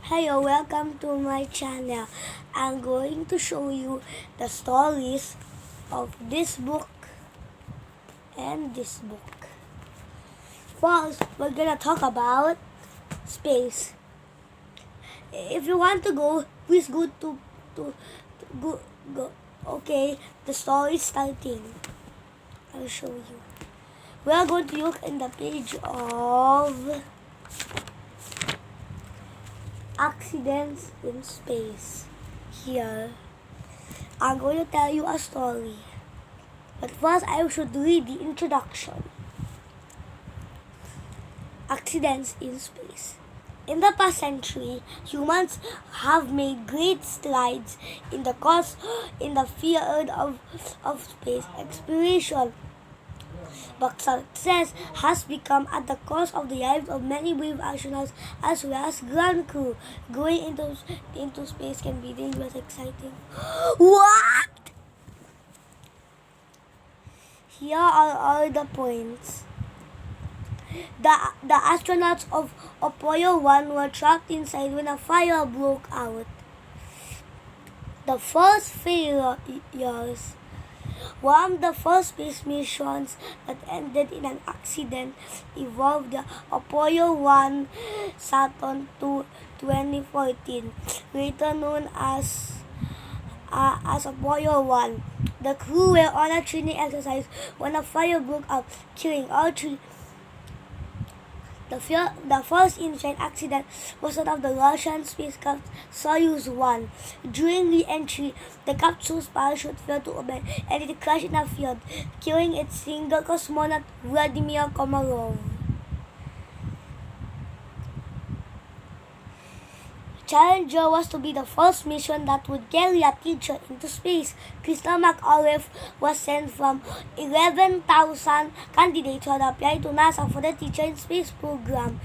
Hello, welcome to my channel. I'm going to show you the stories of this book and this book. First, we're gonna talk about space. If you want to go, please to go. Okay, the story is starting. I'll show you. We are going to look in the page of accidents in space. Here, I'm going to tell you a story. But first, I should read the introduction. Accidents in space. In the past century, humans have made great strides in the field of space exploration. But success has become at the cost of the lives of many brave astronauts as well as ground crew. Going into space can be dangerous, exciting. What? Here are all the points. The astronauts of Apollo 1 were trapped inside when a fire broke out. The first failures. One of the first space missions that ended in an accident involved the Apollo 1 Saturn II 2014, later known as Apollo 1. The crew were on a training exercise when a fire broke out, killing all three. The first in-flight accident was that of the Russian spacecraft Soyuz 1. During re-entry, the capsule's parachute failed to open and it crashed in a field, killing its single cosmonaut Vladimir Komarov. Challenger was to be the first mission that would carry a teacher into space. Krista McAuliffe was sent from 11,000 candidates who had applied to NASA for the Teacher in Space program,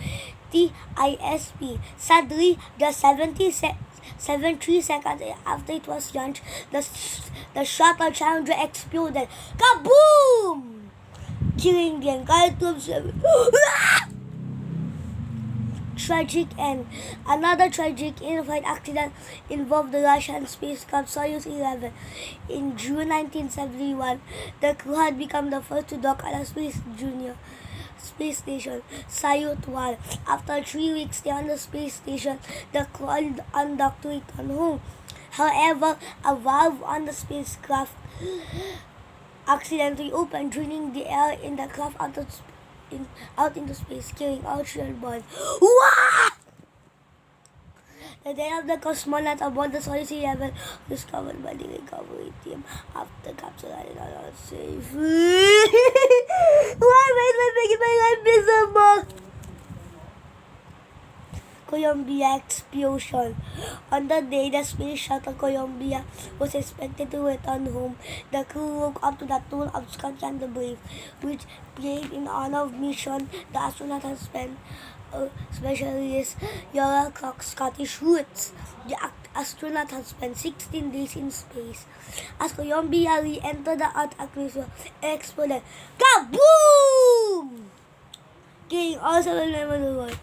TISP. Sadly, just 73 seconds after it was launched, the shuttle Challenger exploded. Kaboom! Killing the entire crew. Tragic end. Another tragic in-flight accident involved the Russian spacecraft Soyuz 11. In June 1971, the crew had become the first to dock at a space station, Salyut 1. After 3 weeks stay on the space station, the crew undocked to return home. However, a valve on the spacecraft accidentally opened, draining the air in the craft out into space, killing all three on board. What? The death of the cosmonauts aboard the Soyuz 11 discovered by the recovery team after capsule landed on safe. Why am I making my life miserable? Columbia explosion. On the day the space shuttle Columbia was expected to return home, the crew woke up to the tune of Scotland the Brave, which played in honor of mission the astronaut had spent, especially his Yara Clark Scottish roots. The astronaut had spent 16 days in space. As Columbia re-entered the Earth atmosphere, it exploded. Kaboom! Killing all 7 members of the world.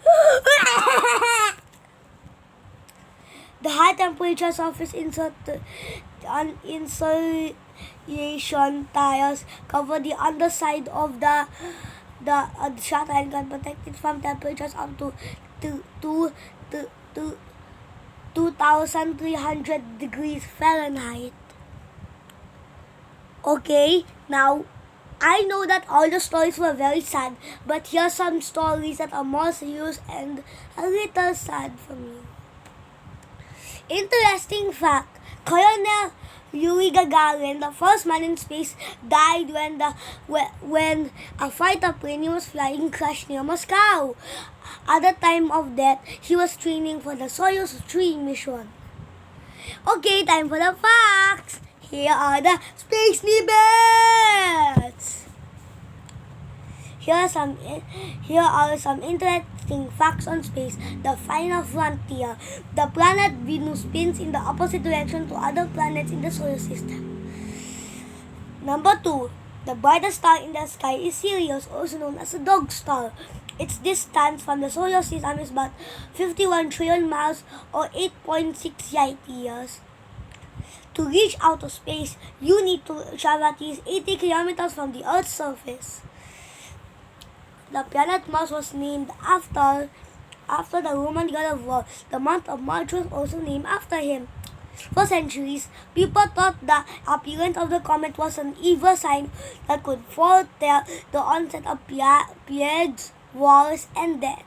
The high temperature surface insulation tires cover the underside of the shuttle and can protect it from temperatures up to 2,300 degrees Fahrenheit. Okay, now I know that all the stories were very sad, but here are some stories that are more serious and a little sad for me. Interesting fact, Colonel Yuri Gagarin, the first man in space, died when a fighter plane he was flying crashed near Moscow. At the time of death, he was training for the Soyuz 3 mission. Okay, time for the facts. Here are the space snippets. Here are some interesting facts on space. The final frontier. The planet Venus spins in the opposite direction to other planets in the solar system. Number 2. The brightest star in the sky is Sirius, also known as a dog star. Its distance from the solar system is about 51 trillion miles or 8.6 light years. To reach outer space, you need to travel at least 80 kilometers from the Earth's surface. The planet Mars was named after the Roman god of war. The month of March was also named after him. For centuries, people thought the appearance of the comet was an evil sign that could foretell the onset of plagues, wars, and death.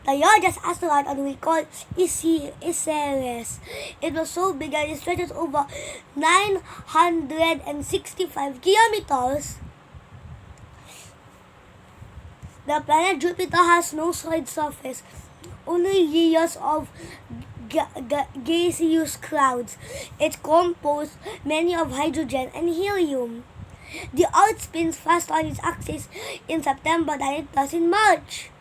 The largest asteroid on record is Ceres. It was so big that it stretches over 965 kilometers. The planet Jupiter has no solid surface, only layers of gaseous clouds. It's composed mainly of hydrogen and helium. The Earth spins faster on its axis in September than it does in March.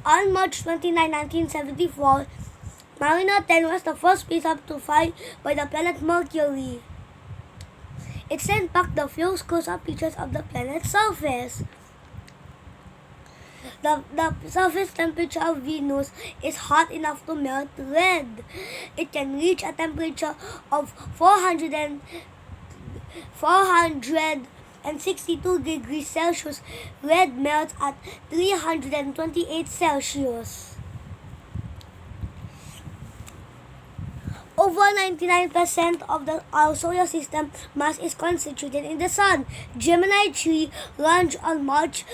On March 29, 1974, Mariner 10 was the first spacecraft to fly by the planet Mercury. It sent back the few close-up pictures of the planet's surface. The surface temperature of Venus is hot enough to melt lead. It can reach a temperature of 462 degrees Celsius. Lead melts at 328 Celsius. Over 99% of our solar system mass is concentrated in the sun. Gemini 3 launched on March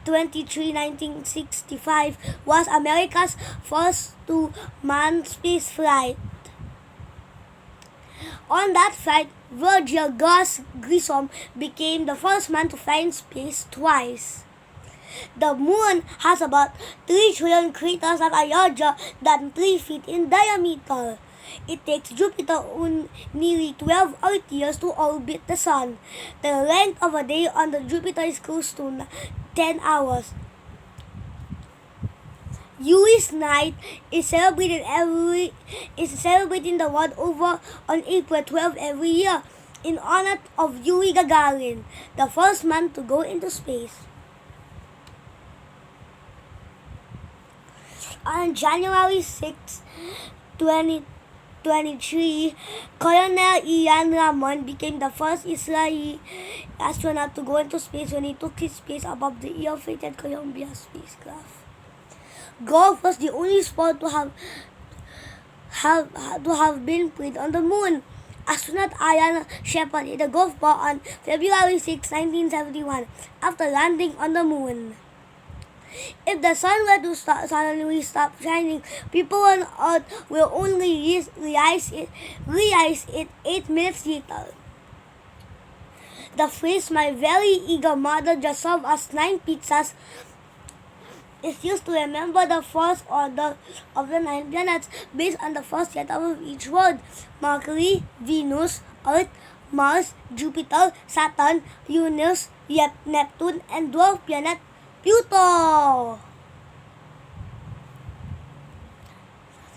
23, 1965 was America's first two-man space flight. On that flight, Virgil Grissom became the first man to fly in space twice. The moon has about 3 trillion craters that are larger than 3 feet in diameter. It takes Jupiter nearly 12 Earth years to orbit the sun. The length of a day on the Jupiter is close to 10 hours. Yuri's Night is celebrated the world over on April 12 every year in honor of Yuri Gagarin, the first man to go into space. On January 6, 2023, Colonel Ilan Ramon became the first Israeli astronaut to go into space when he took his place above the ill-fated Columbia spacecraft. Golf was the only sport to have been played on the moon. Astronaut Alan Shepard hit a golf ball on February 6, 1971, after landing on the moon. If the sun were to suddenly stop shining, people on Earth will only realize it 8 minutes later. The phrase "my very eager mother just served us 9 pizzas" is used to remember the first order of the 9 planets based on the first letter of each word: Mercury, Venus, Earth, Mars, Jupiter, Saturn, Uranus, Neptune, and dwarf planet Pluto.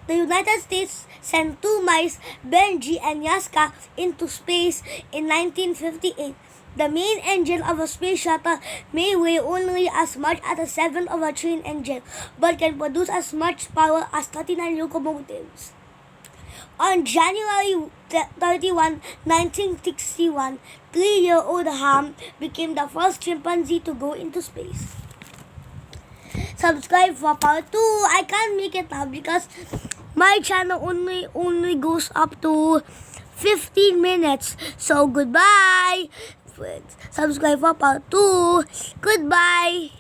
The United States sent 2 mice, Benji and Yaska, into space in 1958. The main engine of a space shuttle may weigh only as much as a seventh of a train engine, but can produce as much power as 39 locomotives. On January 31, 1961, 3-year-old Ham became the first chimpanzee to go into space. Subscribe for part 2. I can't make it now because my channel only goes up to 15 minutes. So goodbye. Subscribe for part 2. Goodbye.